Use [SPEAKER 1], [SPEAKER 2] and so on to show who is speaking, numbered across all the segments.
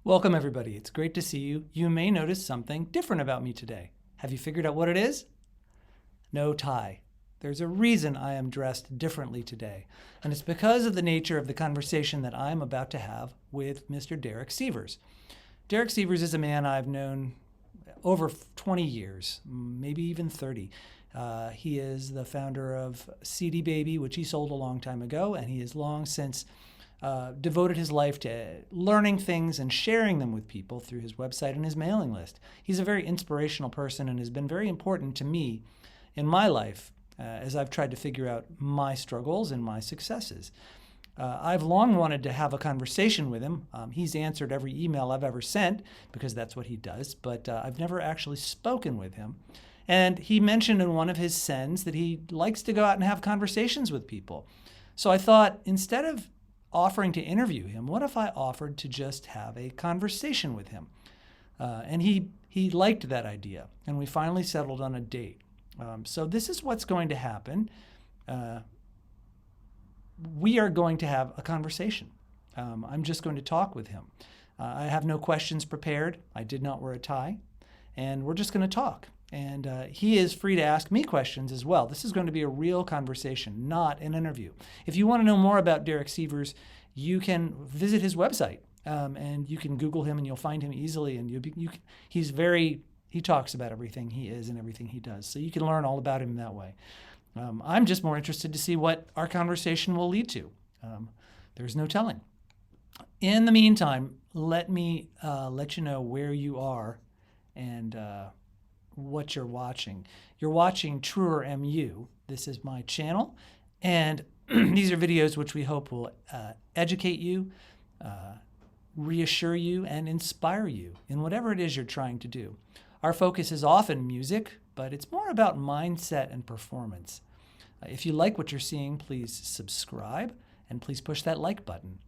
[SPEAKER 1] Welcome, everybody. It's great to see you. You may notice something different about me today. Have you figured out what it is? No tie. There's a reason I am dressed differently today, and it's because of the nature of the conversation that I'm about to have with Mr. Derek Sivers. Derek Sivers is a man I've known over 20 years, maybe even 30. He is the founder of CD Baby, which he sold a long time ago, and he has long since devoted his life to learning things and sharing them with people through his website and his mailing list. He's a very inspirational person and has been very important to me in my life as I've tried to figure out my struggles and my successes. I've long wanted to have a conversation with him. He's answered every email I've ever sent because that's what he does, but I've never actually spoken with him. And he mentioned in one of his sends that he likes to go out and have conversations with people. So I thought, instead of offering to interview him, what if I offered to just have a conversation with him? And he liked that idea, and we finally settled on a date. So this is what's going to happen. We are going to have a conversation. I'm just going to talk with him. I have no questions prepared. I did not wear a tie, and we're just going to talk. And he is free to ask me questions as well. This is going to be a real conversation, not an interview. If you want to know more about Derek Sivers, you can visit his website, and you can Google him, and you'll find him easily. And he talks about everything he is and everything he does, so you can learn all about him that way. I'm just more interested to see what our conversation will lead to. There's no telling. In the meantime, let me let you know where you are and what you're watching. You're watching Truer MU. This is my channel, and these are videos which we hope will educate you, reassure you, and inspire you in whatever it is you're trying to do. Our focus is often music, but it's more about mindset and performance. If you like what you're seeing, please subscribe and please push that like button.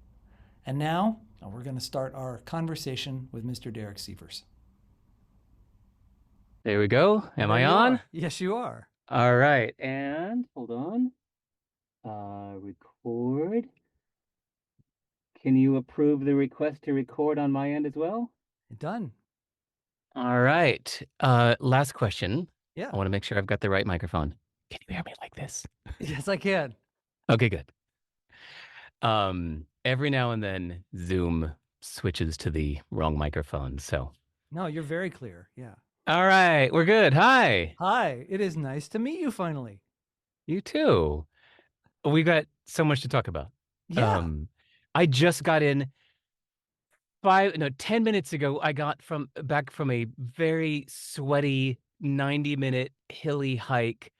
[SPEAKER 1] And now we're going to start our conversation with Mr. Derek Sivers.
[SPEAKER 2] There we go. Am
[SPEAKER 1] There
[SPEAKER 2] I
[SPEAKER 1] you
[SPEAKER 2] on?
[SPEAKER 1] are. Yes, you are.
[SPEAKER 2] All right. And hold on. Record. Can you approve the request to record on my end as well?
[SPEAKER 1] Done.
[SPEAKER 2] All right. Last question.
[SPEAKER 1] Yeah.
[SPEAKER 2] I want to make sure I've got the right microphone. Can you hear me like this?
[SPEAKER 1] Yes, I can.
[SPEAKER 2] Okay, good. Every now and then Zoom switches to the wrong microphone. So,
[SPEAKER 1] No, you're very clear. Yeah.
[SPEAKER 2] all right, we're good. Hi.
[SPEAKER 1] Hi. It is nice to meet you finally.
[SPEAKER 2] You too. We got so much to talk about.
[SPEAKER 1] Yeah.
[SPEAKER 2] Um, I just got in 10 minutes ago. I got back from a very sweaty 90-minute hilly hike.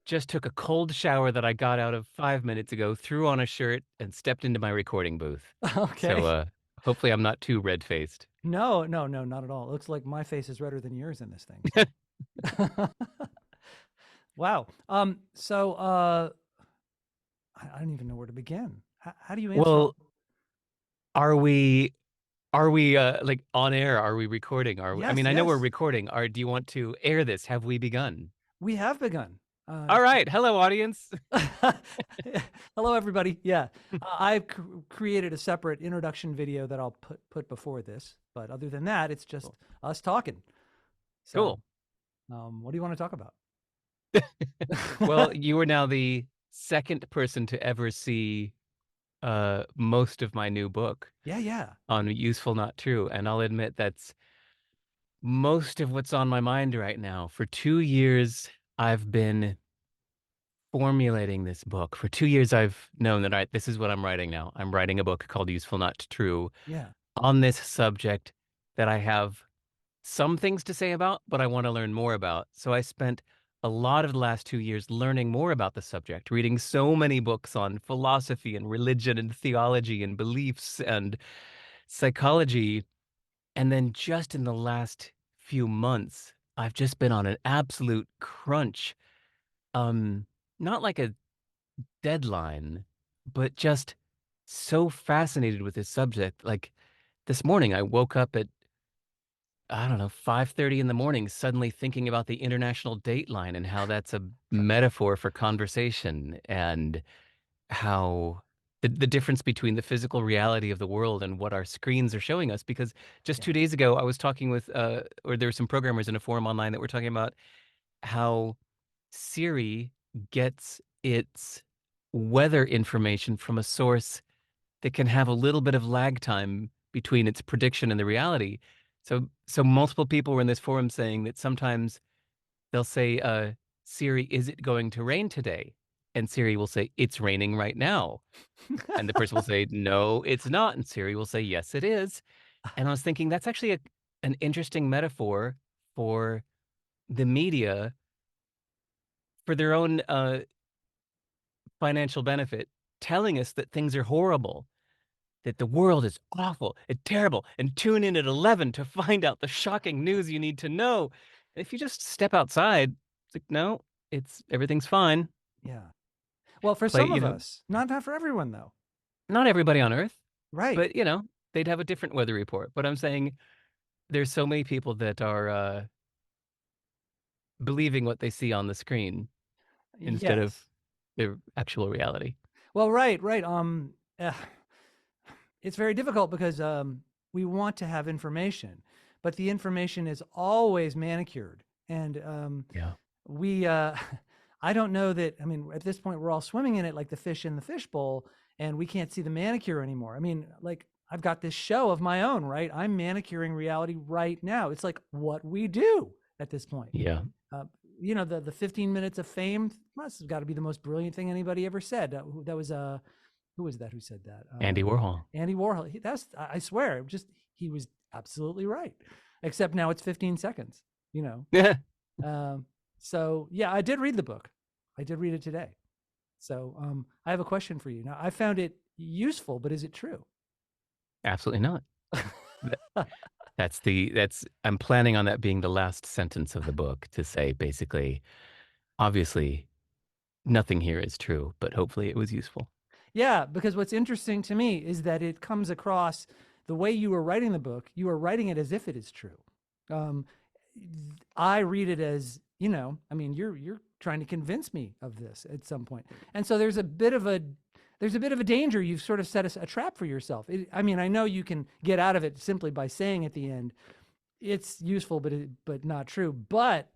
[SPEAKER 2] Just took a cold shower that I got out of 5 minutes ago, threw on a shirt, and stepped into my recording booth. So,
[SPEAKER 1] Okay.
[SPEAKER 2] hopefully I'm not too red-faced.
[SPEAKER 1] No, no, no, not at all. It looks like my face is redder than yours in this thing. So. Wow. I don't even know where to begin. How do you answer all?
[SPEAKER 2] Well, are we like on air? Are we recording? I
[SPEAKER 1] Yes,
[SPEAKER 2] mean, I know we're
[SPEAKER 1] yes.
[SPEAKER 2] recording. Do you want to air this? Have we begun?
[SPEAKER 1] We have begun.
[SPEAKER 2] All right. Hello, audience.
[SPEAKER 1] Hello, everybody. Yeah, I've created a separate introduction video that I'll put before this. But other than that, it's just
[SPEAKER 2] Cool.
[SPEAKER 1] us talking. So,
[SPEAKER 2] Cool.
[SPEAKER 1] what do you want to talk about?
[SPEAKER 2] Well, you are now the second person to ever see most of my new book
[SPEAKER 1] Yeah, yeah.
[SPEAKER 2] on Useful Not True, and I'll admit that's most of what's on my mind right now. For 2 years, I've been formulating this book. For 2 years, I've known that this is what I'm writing now. I'm writing a book called Useful Not True
[SPEAKER 1] Yeah.
[SPEAKER 2] on this subject that I have some things to say about, but I want to learn more about. So I spent a lot of the last 2 years learning more about the subject, reading so many books on philosophy and religion and theology and beliefs and psychology. And then just in the last few months, I've just been on an absolute crunch. Um, Not like a deadline, but just so fascinated with this subject. Like this morning, I woke up at, I don't know, 5:30 in the morning, suddenly thinking about the international dateline and how that's a metaphor for conversation and how the difference between the physical reality of the world and what our screens are showing us. Because just
[SPEAKER 1] Yeah.
[SPEAKER 2] 2 days ago, I was talking with, or there were some programmers in a forum online that were talking about how Siri gets its weather information from a source that can have a little bit of lag time between its prediction and the reality. So multiple people were in this forum saying that sometimes they'll say, Siri, is it going to rain today? And Siri will say, it's raining right now. And the person will say, no, it's not. And Siri will say, yes, it is. And I was thinking that's actually an interesting metaphor for the media for their own financial benefit, telling us that things are horrible, that the world is awful and terrible, and tune in at 11 to find out the shocking news you need to know. And if you just step outside, it's like, no, it's everything's fine.
[SPEAKER 1] Yeah. Well, for
[SPEAKER 2] Play,
[SPEAKER 1] some of us, not for everyone though.
[SPEAKER 2] not everybody on Earth,
[SPEAKER 1] Right.
[SPEAKER 2] but they'd have a different weather report. But I'm saying there's so many people that are believing what they see on the screen instead of
[SPEAKER 1] Yes.
[SPEAKER 2] their actual reality.
[SPEAKER 1] Well, right, right. It's very difficult because we want to have information, but the information is always manicured, and
[SPEAKER 2] Yeah.
[SPEAKER 1] we. I don't know that. I mean, at this point, we're all swimming in it like the fish in the fishbowl, and we can't see the manicure anymore. I mean, like I've got this show of my own, right? I'm manicuring reality right now. It's like what we do at this point.
[SPEAKER 2] Yeah.
[SPEAKER 1] Uh, the 15 minutes of fame must have got to be the most brilliant thing anybody ever said. That was who was that who said that?
[SPEAKER 2] Andy Warhol.
[SPEAKER 1] Andy Warhol. That's I swear, just he was absolutely right. Except now it's 15 seconds. You know.
[SPEAKER 2] Yeah.
[SPEAKER 1] So yeah, I did read the book. I did read it today. So I have a question for you. Now I found it useful, but is it true?
[SPEAKER 2] Absolutely not. Th- that's I'm planning on that being the last sentence of the book to say basically, obviously, nothing here is true, but hopefully it was useful.
[SPEAKER 1] Yeah, because what's interesting to me is that it comes across the way you were writing the book, you are writing it as if it is true. Um, I read it as, I mean, you're trying to convince me of this at some point. And so there's a bit of a danger. You've sort of set a trap for yourself. I mean, I know you can get out of it simply by saying at the end, it's useful, but not true. But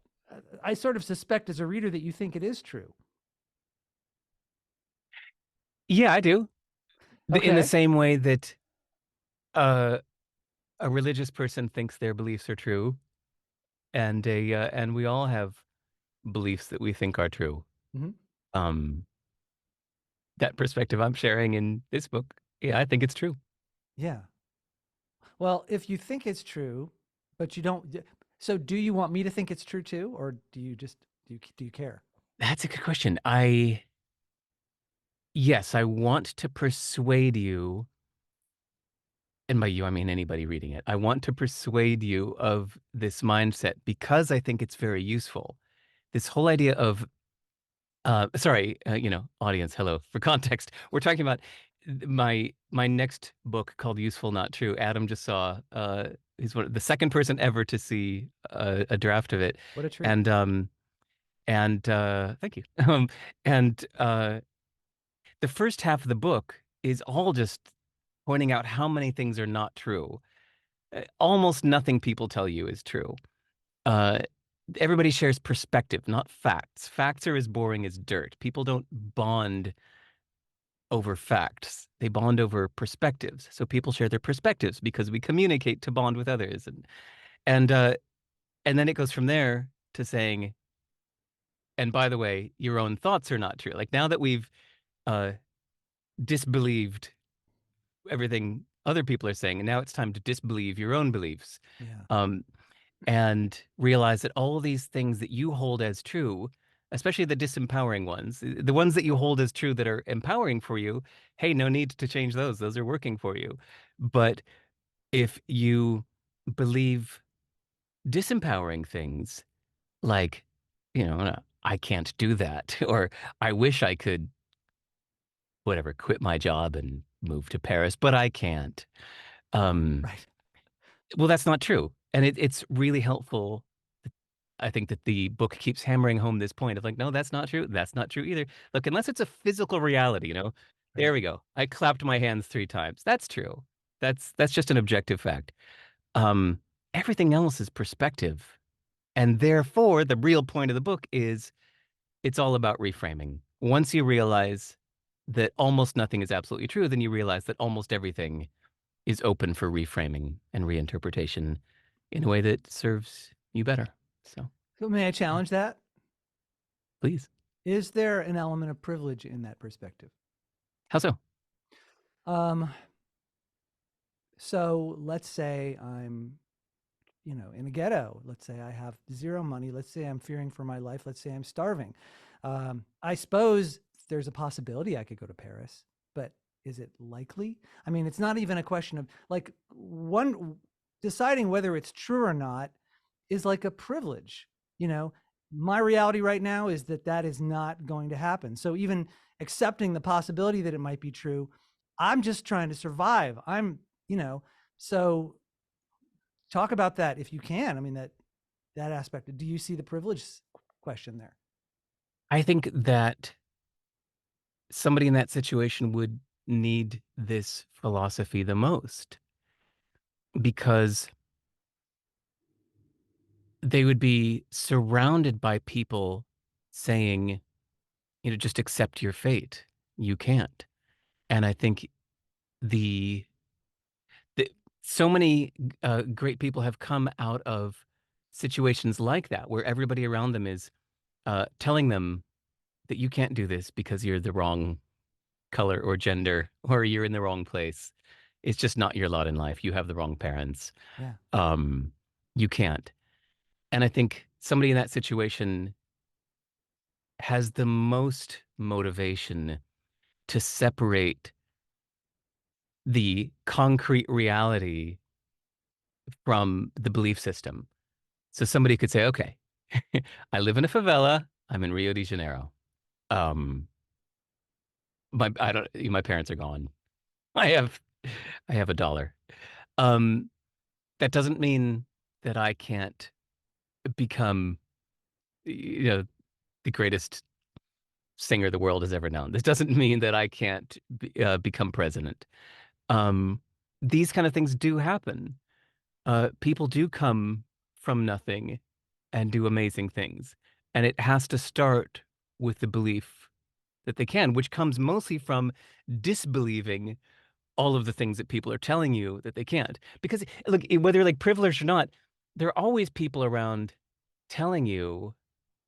[SPEAKER 1] I sort of suspect as a reader that you think it is true.
[SPEAKER 2] Yeah, I do. In the
[SPEAKER 1] Okay.
[SPEAKER 2] same way that uh, a religious person thinks their beliefs are true, and we all have beliefs that we think are true.
[SPEAKER 1] Hmm.
[SPEAKER 2] Um, that perspective I'm sharing in this book, yeah, I think it's true.
[SPEAKER 1] Yeah. Well, if you think it's true, but you don't, so do you want me to think it's true too, or do you care?
[SPEAKER 2] That's a good question. Yes, I want to persuade you, and by you, I mean anybody reading it. I want to persuade you of this mindset because I think it's very useful. This whole idea of, sorry, audience, hello. For context, we're talking about my next book called Useful Not True. Adam just saw, he's the second person ever to see a draft of it.
[SPEAKER 1] What a treat.
[SPEAKER 2] And, thank you. And the first half of the book is all just pointing out how many things are not true. Almost nothing people tell you is true. Uh, Everybody shares perspective, not facts. Facts are as boring as dirt. People don't bond over facts. They bond over perspectives. So people share their perspectives because we communicate to bond with others. And uh, and then it goes from there to saying, and by the way, your own thoughts are not true. Like now that we've uh, disbelieved everything other people are saying, and now it's time to disbelieve your own beliefs.
[SPEAKER 1] Yeah.
[SPEAKER 2] Um, and realize that all these things that you hold as true, especially the disempowering ones, the ones that you hold as true that are empowering for you, hey, no need to change those. Those are working for you. But if you believe disempowering things like, "No, I can't do that, or I wish I could, whatever, quit my job and move to Paris, but I can't. Um,
[SPEAKER 1] Right.
[SPEAKER 2] well, that's not true. And it's really helpful. I think that the book keeps hammering home this point of like, no, that's not true. That's not true either. Look, unless it's a physical reality,
[SPEAKER 1] Right.
[SPEAKER 2] There we go. I clapped my hands 3 times. That's true. That's just an objective fact. Um, Everything else is perspective. And therefore, the real point of the book is it's all about reframing. Once you realize that almost nothing is absolutely true, then you realize that almost everything is open for reframing and reinterpretation in a way that serves you better. So,
[SPEAKER 1] So may I
[SPEAKER 2] yeah,
[SPEAKER 1] challenge that?
[SPEAKER 2] please.
[SPEAKER 1] Is there an element of privilege in that perspective?
[SPEAKER 2] How so?
[SPEAKER 1] Um, so let's say I'm, in a ghetto. Let's say I have zero money. Let's say I'm fearing for my life. Let's say I'm starving. I suppose there's a possibility I could go to Paris, but is it likely? I mean, it's not even a question of like one deciding whether it's true or not is like a privilege. You know, my reality right now is that that is not going to happen. So even accepting the possibility that it might be true, I'm just trying to survive. So talk about that if you can. I mean, that aspect. Do you see the privilege question there?
[SPEAKER 2] I think that somebody in that situation would need this philosophy the most because they would be surrounded by people saying, just accept your fate. You can't. And I think the, the so many great people have come out of situations like that where everybody around them is telling them that you can't do this because you're the wrong color or gender or you're in the wrong place. It's just not your lot in life. You have the wrong parents.
[SPEAKER 1] Yeah.
[SPEAKER 2] Um, you can't. And I think somebody in that situation has the most motivation to separate the concrete reality from the belief system. So somebody could say, okay, I live in a favela. I'm in Rio de Janeiro. Um, I don't, my parents are gone. I have, I have $1. Um, that doesn't mean that I can't become, you know, the greatest singer the world has ever known. This doesn't mean that I can't become president. Um, these kind of things do happen. People do come from nothing and do amazing things. And it has to start with the belief that they can, which comes mostly from disbelieving all of the things that people are telling you that they can't. Because look, whether like privileged or not, there are always people around telling you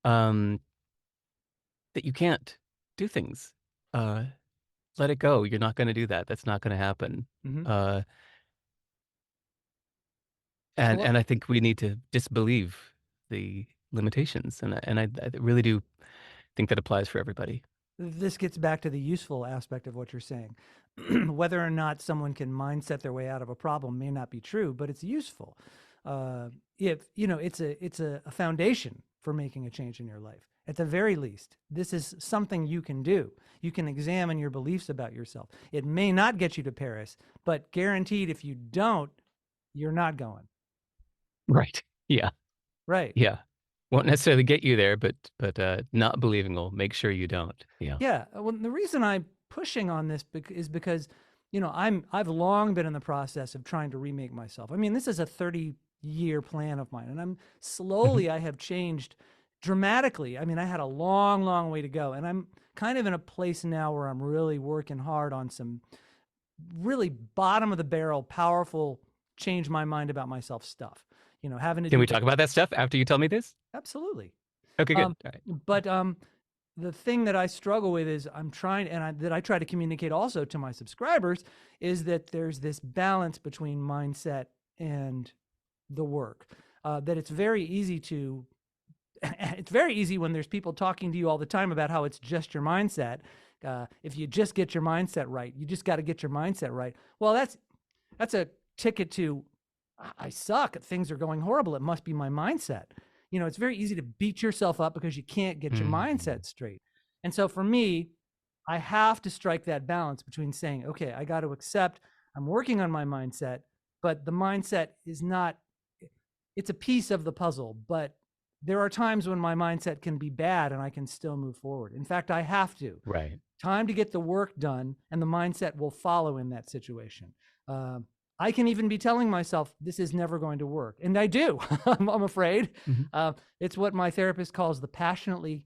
[SPEAKER 2] um, that you can't do things. Uh, Let it go. You're not going to do that. That's not going to happen.
[SPEAKER 1] Mm-hmm.
[SPEAKER 2] Uh, and
[SPEAKER 1] Well,
[SPEAKER 2] and I think we need to disbelieve the limitations, and I really do think that applies for everybody.
[SPEAKER 1] this gets back to the useful aspect of what you're saying. Whether or not someone can mindset their way out of a problem may not be true, but it's useful. If it's a foundation for making a change in your life. At the very least, this is something you can do. You can examine your beliefs about yourself. It may not get you to Paris, but guaranteed, if you don't, you're not going.
[SPEAKER 2] Right. Yeah.
[SPEAKER 1] Right.
[SPEAKER 2] Yeah. Won't necessarily get you there, but not believing will make sure you don't. Yeah.
[SPEAKER 1] Yeah. Well, the reason I'm pushing on this is because, I've long been in the process of trying to remake myself. I mean, this is a 30-year plan of mine, and
[SPEAKER 2] Mhm.
[SPEAKER 1] I have changed dramatically. I mean, I had a long, long way to go, and I'm kind of in a place now where I'm really working hard on some really bottom of the barrel, powerful, change my mind about myself stuff. Having to
[SPEAKER 2] Can
[SPEAKER 1] do
[SPEAKER 2] we talk about that stuff after you tell me this?
[SPEAKER 1] absolutely.
[SPEAKER 2] Okay, good.
[SPEAKER 1] Um,
[SPEAKER 2] All right.
[SPEAKER 1] but the thing that I struggle with is I'm trying, that I try to communicate also to my subscribers, is that there's this balance between mindset and the work. That it's very easy to, it's very easy when there's people talking to you all the time about how it's just your mindset. If you just get your mindset right, you just got to get your mindset right. Well, that's a ticket to I suck. Things are going horrible. It must be my mindset. It's very easy to beat yourself up because you can't get your
[SPEAKER 2] Mm.
[SPEAKER 1] mindset straight. And so for me, I have to strike that balance between saying, okay, I got to accept I'm working on my mindset, but the mindset is not, it's a piece of the puzzle. But there are times when my mindset can be bad and I can still move forward. In fact, I have to.
[SPEAKER 2] Right.
[SPEAKER 1] time to get the work done, and the mindset will follow in that situation. Uh, I can even be telling myself this is never going to work, and I do. I'm afraid.
[SPEAKER 2] Mhm.
[SPEAKER 1] It's what my therapist calls the passionately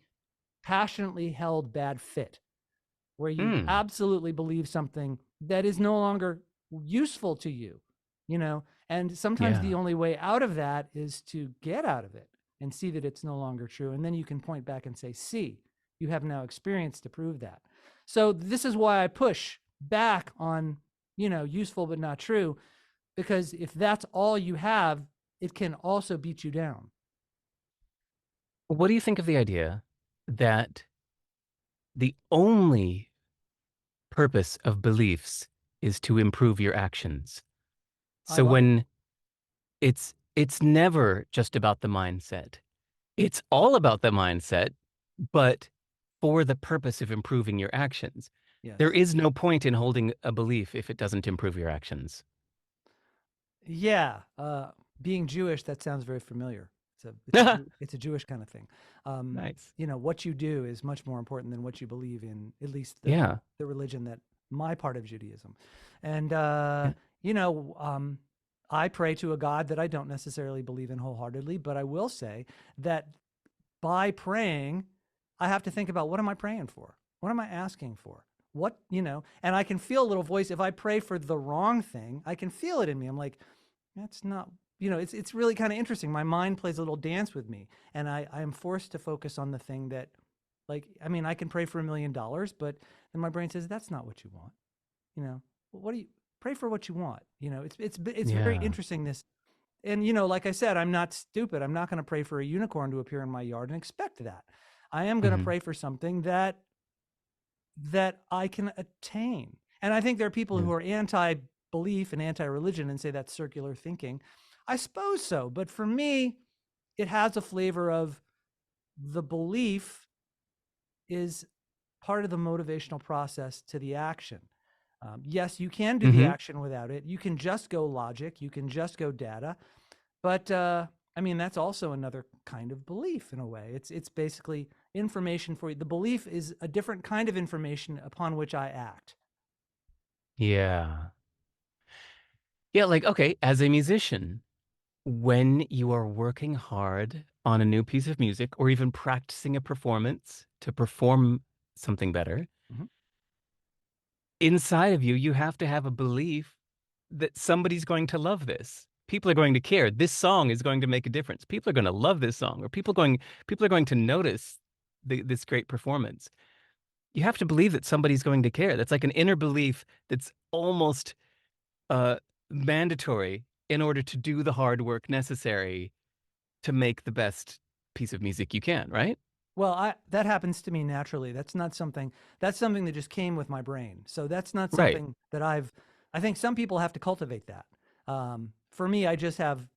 [SPEAKER 1] held bad fit, where you
[SPEAKER 2] Mm.
[SPEAKER 1] absolutely believe something that is no longer useful to you, you know? And sometimes the
[SPEAKER 2] Yeah.
[SPEAKER 1] only way out of that is to get out of it and see that it's no longer true. And then you can point back and say, see, you have now experience to prove that. So this is why I push back on, useful but not true, because if that's all you have, it can also beat you down.
[SPEAKER 2] What do you think of the idea that the only purpose of beliefs is to improve your actions?
[SPEAKER 1] I
[SPEAKER 2] So
[SPEAKER 1] love it.
[SPEAKER 2] when it's never just about the mindset. It's all about the mindset, but for the purpose of improving your actions. There
[SPEAKER 1] Yes.
[SPEAKER 2] is no point in holding a belief if it doesn't improve your actions.
[SPEAKER 1] Yeah, being Jewish, that sounds very familiar. It's a Jewish kind of thing.
[SPEAKER 2] Nice.
[SPEAKER 1] What you do is much more important than what you believe in, at least
[SPEAKER 2] Yeah.
[SPEAKER 1] the religion that my part of Judaism. And
[SPEAKER 2] Yeah.
[SPEAKER 1] you know, um, I pray to a God that I don't necessarily believe in wholeheartedly, but I will say that by praying, I have to think about what am I praying for? What am I asking for? And I can feel a little voice. If I pray for the wrong thing, I can feel it in me. I'm like, that's not, it's really kind of interesting. My mind plays a little dance with me, and I am forced to focus on the thing that, like, I mean, I can pray for $1 million, but then my brain says that's not what you want. What do you pray for? What you want? It's very
[SPEAKER 2] Yeah.
[SPEAKER 1] interesting, this. And like I said, I'm not stupid. I'm not going to pray for a unicorn to appear in my yard and expect that. I am going to
[SPEAKER 2] Hmm.
[SPEAKER 1] pray for something that I can attain. And I think there are people
[SPEAKER 2] Yeah.
[SPEAKER 1] who are anti-belief and anti-religion and say that's circular thinking. I suppose so, but for me, it has a flavor of the belief is part of the motivational process to the action. Yes, you can do the
[SPEAKER 2] Hmm.
[SPEAKER 1] action without it. You can just go logic. You can just go data. But I mean, that's also another kind of belief in a way. It's basically information for you. The belief is a different kind of information upon which I act.
[SPEAKER 2] Yeah. Yeah. Like, okay, as a musician, when you are working hard on a new piece of music or even practicing a performance to perform something better,
[SPEAKER 1] Mhm.
[SPEAKER 2] inside of you, you have to have a belief that somebody's going to love this. People are going to care. This song is going to make a difference. People are going to love this song, or people are going to notice this great performance. You have to believe that somebody's going to care. That's like an inner belief that's almost uh, mandatory in order to do the hard work necessary to make the best piece of music you can, right?
[SPEAKER 1] Well, that happens to me naturally. That's something that just came with my brain. So that's not
[SPEAKER 2] Right.
[SPEAKER 1] something that I think some people have to cultivate that. For me, I just have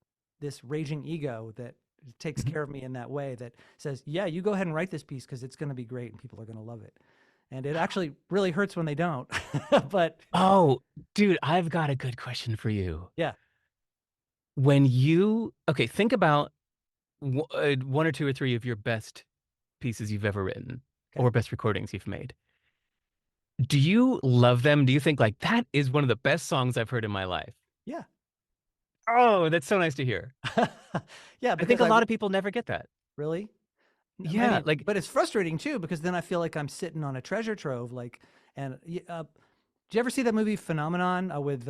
[SPEAKER 1] this raging ego that takes
[SPEAKER 2] Mhm.
[SPEAKER 1] care of me in that way, that says, yeah, you go ahead and write this piece because it's going to be great and people are going to love it. And it actually really hurts when they don't. But
[SPEAKER 2] Oh, dude, I've got a good question for you.
[SPEAKER 1] yeah.
[SPEAKER 2] Okay, think about one or two or three of your best pieces you've ever written
[SPEAKER 1] Okay.
[SPEAKER 2] or best recordings you've made. Do you love them? Do you think like that is one of the best songs I've heard in my life?
[SPEAKER 1] Yeah.
[SPEAKER 2] Oh, that's so nice to hear.
[SPEAKER 1] Yeah.
[SPEAKER 2] I think
[SPEAKER 1] Because
[SPEAKER 2] a lot of people never get that.
[SPEAKER 1] really, I
[SPEAKER 2] Yeah,
[SPEAKER 1] mean,
[SPEAKER 2] like
[SPEAKER 1] but it's frustrating too, because then I feel like I'm sitting on a treasure trove. Like, and did you ever see that movie Phenomenon with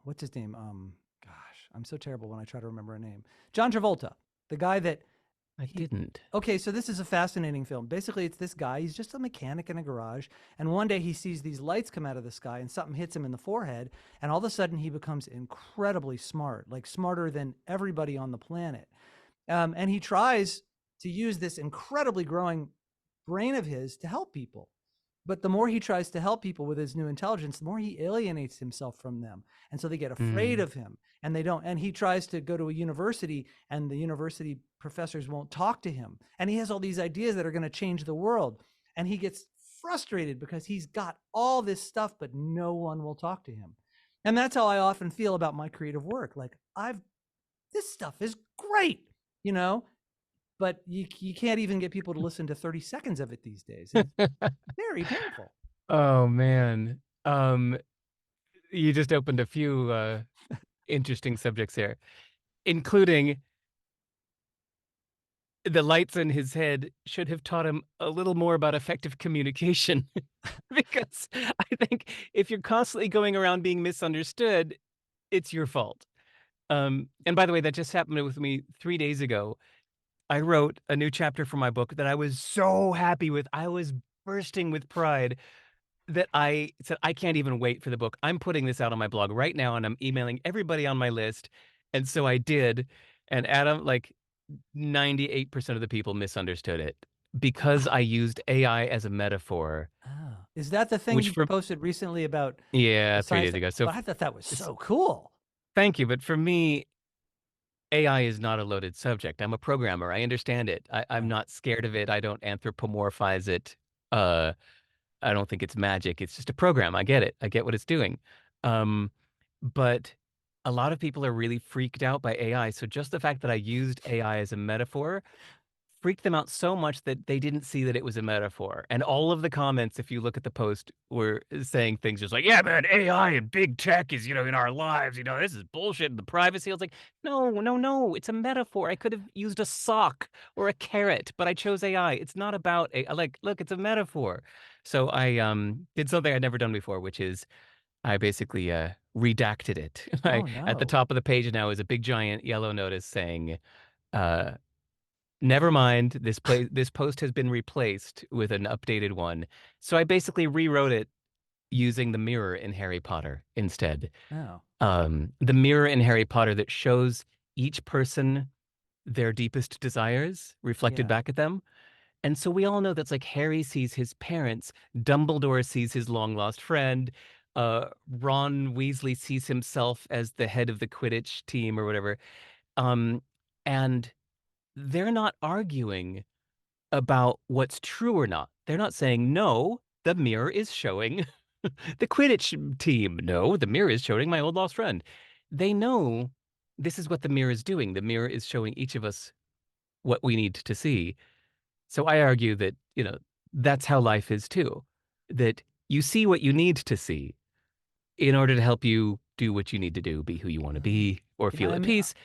[SPEAKER 1] what's his name? Gosh, I'm so terrible when I try to remember a name. John Travolta, the guy that
[SPEAKER 2] I
[SPEAKER 1] he.
[SPEAKER 2] didn't.
[SPEAKER 1] Okay, so this is a fascinating film. Basically, it's this guy. He's just a mechanic in a garage, and one day he sees these lights come out of the sky, and something hits him in the forehead, and all of a sudden he becomes incredibly smart, like smarter than everybody on the planet. And he tries to use this incredibly growing brain of his to help people. But the more he tries to help people with his new intelligence, the more he alienates himself from them. And so they get afraid
[SPEAKER 2] Mm,
[SPEAKER 1] of him, and they don't. And he tries to go to a university, and the university professors won't talk to him. And he has all these ideas that are going to change the world. And he gets frustrated because he's got all this stuff, but no one will talk to him. And that's how I often feel about my creative work. Like, this stuff is great, you know, but you can't even get people to listen to 30 seconds of it these days. And it's very painful.
[SPEAKER 2] Oh man. You just opened a few interesting subjects here, including the lights in his head should have taught him a little more about effective communication. Because I think if you're constantly going around being misunderstood, it's your fault. And by the way, that just happened with me 3 days ago. I wrote a new chapter for my book that I was so happy with. I was bursting with pride that I said, I can't even wait for the book. I'm putting this out on my blog right now and I'm emailing everybody on my list. And so I did. And Adam, like 98% of the people misunderstood it because I used AI as a metaphor,
[SPEAKER 1] Oh. Is that the thing
[SPEAKER 2] which
[SPEAKER 1] you
[SPEAKER 2] for,
[SPEAKER 1] posted recently about
[SPEAKER 2] yeah,
[SPEAKER 1] the
[SPEAKER 2] three
[SPEAKER 1] science
[SPEAKER 2] days
[SPEAKER 1] thing?
[SPEAKER 2] ago. So
[SPEAKER 1] But I thought that was so cool.
[SPEAKER 2] thank you. But for me, AI is not a loaded subject. I'm a programmer. I understand it. I'm
[SPEAKER 1] Yeah.
[SPEAKER 2] not scared of it. I don't anthropomorphize it. Uh, I don't think it's magic. It's just a program. I get it. I get what it's doing. Um, but a lot of people are really freaked out by AI. So just the fact that I used AI as a metaphor freaked them out so much that they didn't see that it was a metaphor. And all of the comments, if you look at the post, were saying things just like, yeah, man, AI and big tech is, in our lives. This is bullshit. And the privacy. I was like, no, no, no. It's a metaphor. I could have used a sock or a carrot, but I chose AI. It's not about like, look, it's a metaphor. So I did something I'd never done before, which is I basically redacted it.
[SPEAKER 1] Oh
[SPEAKER 2] At the
[SPEAKER 1] no.
[SPEAKER 2] top of the page now is a big giant yellow notice saying, uh, never mind. This post has been replaced with an updated one. So I basically rewrote it using the mirror in Harry Potter instead.
[SPEAKER 1] Oh.
[SPEAKER 2] The mirror in Harry Potter that shows each person their deepest desires reflected
[SPEAKER 1] Yeah.
[SPEAKER 2] back at them. And so we all know that's like Harry sees his parents, Dumbledore sees his long lost friend, Ron Weasley sees himself as the head of the Quidditch team or whatever. Um, and they're not arguing about what's true or not. They're not saying, no, the mirror is showing the Quidditch team. No, the mirror is showing my old lost friend. They know this is what the mirror is doing. The mirror is showing each of us what we need to see. So I argue that, that's how life is too. That you see what you need to see in order to help you do what you need to do, be who you want to
[SPEAKER 1] Uh,
[SPEAKER 2] be, or feel
[SPEAKER 1] I
[SPEAKER 2] at
[SPEAKER 1] mean,
[SPEAKER 2] peace.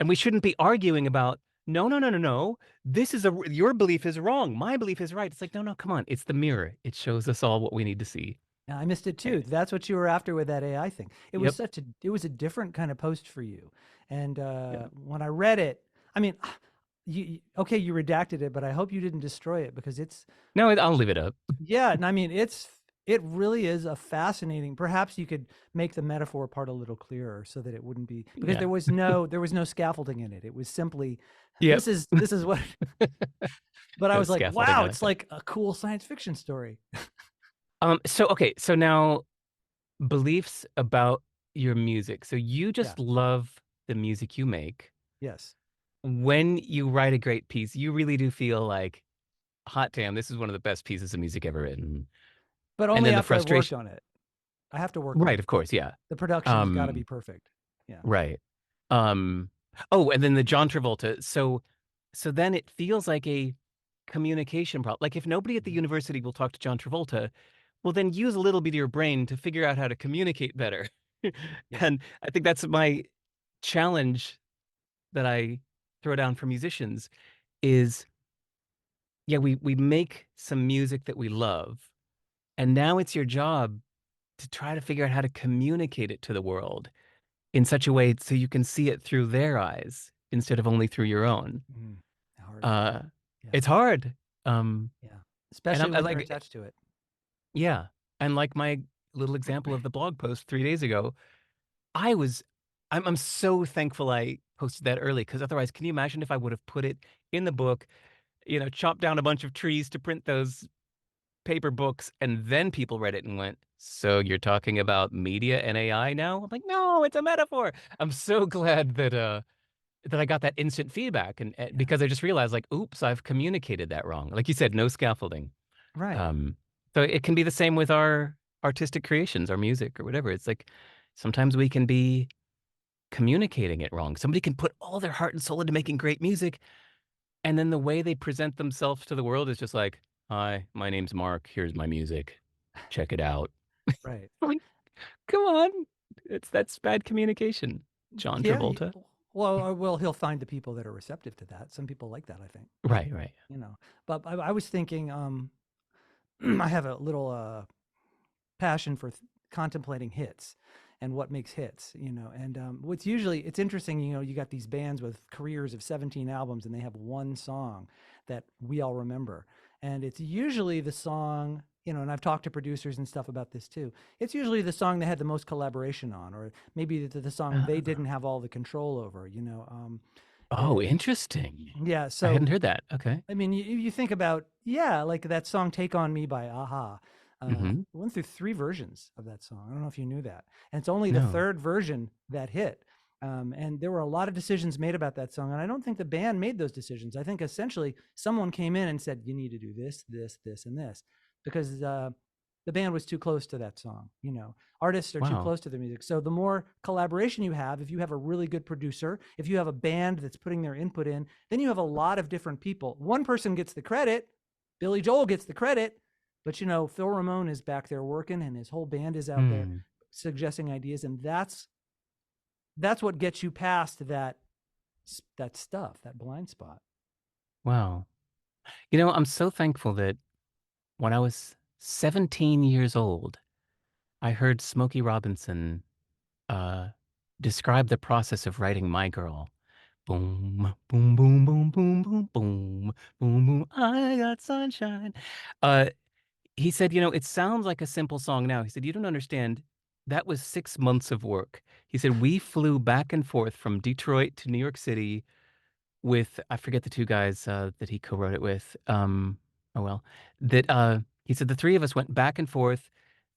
[SPEAKER 2] And we shouldn't be arguing about, no, no, no, no, no. Your belief is wrong. My belief is right. It's like, no, no, come on. It's the mirror. It shows us all what we need to see.
[SPEAKER 1] I missed it
[SPEAKER 2] Eh,
[SPEAKER 1] too. That's what you were after with that AI thing.
[SPEAKER 2] Yep.
[SPEAKER 1] It was a different kind of post for you. And
[SPEAKER 2] Yep.
[SPEAKER 1] when I read it, I mean, okay, you redacted it, but I hope you didn't destroy it because it's,
[SPEAKER 2] No, I'll leave it up.
[SPEAKER 1] yeah, and I mean, it really is a fascinating. Perhaps you could make the metaphor part a little clearer so that it wouldn't be, because
[SPEAKER 2] Yeah.
[SPEAKER 1] there was no scaffolding in it. It was simply,
[SPEAKER 2] Yep.
[SPEAKER 1] this is what, but I
[SPEAKER 2] No
[SPEAKER 1] was like,
[SPEAKER 2] scaffolding.
[SPEAKER 1] wow,
[SPEAKER 2] I like
[SPEAKER 1] it's
[SPEAKER 2] that.
[SPEAKER 1] like a cool science fiction story.
[SPEAKER 2] So okay, so now beliefs about your music. So you
[SPEAKER 1] Yeah.
[SPEAKER 2] just love the music you make.
[SPEAKER 1] Yes.
[SPEAKER 2] When you write a great piece, you really do feel like, hot damn, this is one of the best pieces of music ever written.
[SPEAKER 1] But
[SPEAKER 2] And
[SPEAKER 1] only
[SPEAKER 2] then the
[SPEAKER 1] after I've worked
[SPEAKER 2] frustration,
[SPEAKER 1] on it. I have to work on
[SPEAKER 2] right,
[SPEAKER 1] it.
[SPEAKER 2] of course, yeah.
[SPEAKER 1] The production's got to be
[SPEAKER 2] Um,
[SPEAKER 1] perfect. Yeah.
[SPEAKER 2] right. Um, oh, and then the John Travolta. So then it feels like a communication problem. Like if nobody at the
[SPEAKER 1] Mhm.
[SPEAKER 2] university will talk to John Travolta, well, then use a little bit of your brain to figure out how to communicate better.
[SPEAKER 1] Yeah.
[SPEAKER 2] And I think that's my challenge that I throw down for musicians is, yeah, we make some music that we love, and now it's your job to try to figure out how to communicate it to the world in such a way so you can see it through their eyes instead of only through your own.
[SPEAKER 1] Mm. Hard.
[SPEAKER 2] Uh,
[SPEAKER 1] Yeah.
[SPEAKER 2] it's hard. Um,
[SPEAKER 1] Yeah.
[SPEAKER 2] and
[SPEAKER 1] Especially
[SPEAKER 2] I
[SPEAKER 1] when you're
[SPEAKER 2] like,
[SPEAKER 1] attached to it.
[SPEAKER 2] yeah, and like my little example of the blog post 3 days ago, I was, I'm so thankful I posted that early because otherwise, can you imagine if I would have put it in the book, chopped down a bunch of trees to print those paper books, and then people read it and went, "So you're talking about media and AI now?" I'm like, "No, it's a metaphor." I'm so glad that I got that instant feedback, and
[SPEAKER 1] Yeah.
[SPEAKER 2] because I just realized, like, oops, I've communicated that wrong. Like you said, no scaffolding.
[SPEAKER 1] Right.
[SPEAKER 2] Um, so it can be the same with our artistic creations, our music or whatever. It's like sometimes we can be communicating it wrong. Somebody can put all their heart and soul into making great music, And then the way they present themselves to the world is just like, "Hi, my name's Mark. Here's my music. Check it out."
[SPEAKER 1] Right.
[SPEAKER 2] Like, come on. That's bad communication. John
[SPEAKER 1] Yeah.
[SPEAKER 2] Travolta.
[SPEAKER 1] Well, he'll find the people that are receptive to that. Some people like that, I think.
[SPEAKER 2] Right, right.
[SPEAKER 1] You know, but I was thinking, I have a little passion for contemplating hits and what makes hits, and what's usually it's interesting, you got these bands with careers of 17 albums and they have one song that we all remember, and it's usually the song, and I've talked to producers and stuff about this too. It's usually the song they had the most collaboration on, or maybe the song they
[SPEAKER 2] Ah.
[SPEAKER 1] didn't have all the control over,
[SPEAKER 2] Oh,
[SPEAKER 1] uh,
[SPEAKER 2] interesting.
[SPEAKER 1] yeah.
[SPEAKER 2] I
[SPEAKER 1] So
[SPEAKER 2] hadn't heard that. Okay.
[SPEAKER 1] I mean, you think about, yeah, like that song "Take on Me" by Aha.
[SPEAKER 2] Hmm.
[SPEAKER 1] Went through 3 versions of that song. I don't know if you knew that, and it's only the
[SPEAKER 2] No.
[SPEAKER 1] 3rd version that hit. And there were a lot of decisions made about that song, and I don't think the band made those decisions. I think essentially someone came in and said, "You need to do this, this, this, and this," because the band was too close to that song. Artists are too
[SPEAKER 2] Wow.
[SPEAKER 1] close to their music. So the more collaboration you have, if you have a really good producer, if you have a band that's putting their input in, then you have a lot of different people. One person gets the credit, Billy Joel gets the credit, but Phil Ramone is back there working, and his whole band is out there
[SPEAKER 2] Hmm.
[SPEAKER 1] suggesting ideas, and that's what gets you past that stuff, that blind spot.
[SPEAKER 2] Wow. I'm so thankful that when I was 17 years old, I heard Smokey Robinson uh, describe the process of writing My Girl. Boom, boom, boom, boom, boom, boom, boom, boom, boom. I got sunshine. Uh, he said, it sounds like a simple song now. He said, you don't understand. That was 6 months of work. He said, we flew back and forth from Detroit to New York City with, I forget the two guys that he co-wrote it with. Oh well, that he said the three of us went back and forth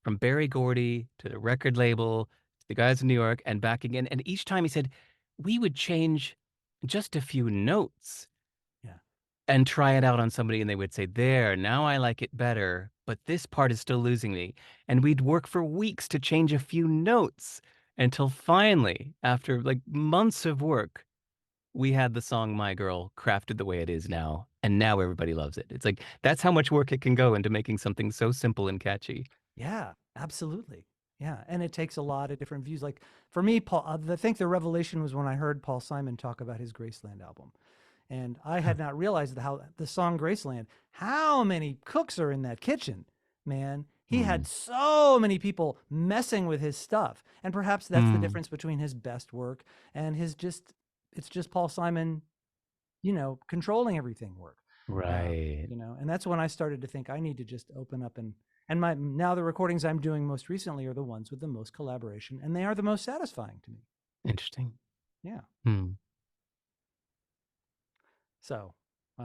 [SPEAKER 2] from Berry Gordy to the record label to the guys in New York and back again. And each time he said we would change just a few notes
[SPEAKER 1] Yeah.
[SPEAKER 2] and try it out on somebody, and they would say, "There, now I like it better, but this part is still losing me." And we'd work for weeks to change a few notes until finally, after like months of work, we had the song My Girl crafted the way it is now, and now everybody loves it. It's like that's how much work it can go into making something so simple and catchy.
[SPEAKER 1] Yeah, absolutely. Yeah, and it takes a lot of different views. Like for me, Paul, I think the revelation was when I heard Paul Simon talk about his Graceland album. And I had not realized how the song Graceland, how many cooks are in that kitchen, man. He
[SPEAKER 2] Hmm.
[SPEAKER 1] had so many people messing with his stuff. And perhaps that's the
[SPEAKER 2] Hmm.
[SPEAKER 1] difference between his best work and it's just Paul Simon, controlling everything work.
[SPEAKER 2] Right.
[SPEAKER 1] And that's when I started to think I need to just open up and my now the recordings I'm doing most recently are the ones with the most collaboration, and they are the most satisfying to me.
[SPEAKER 2] Interesting.
[SPEAKER 1] Yeah.
[SPEAKER 2] Hmm.
[SPEAKER 1] So, I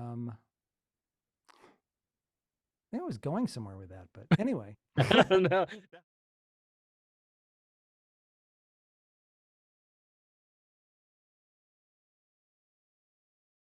[SPEAKER 1] think I was going somewhere with that, but anyway.
[SPEAKER 2] I don't know.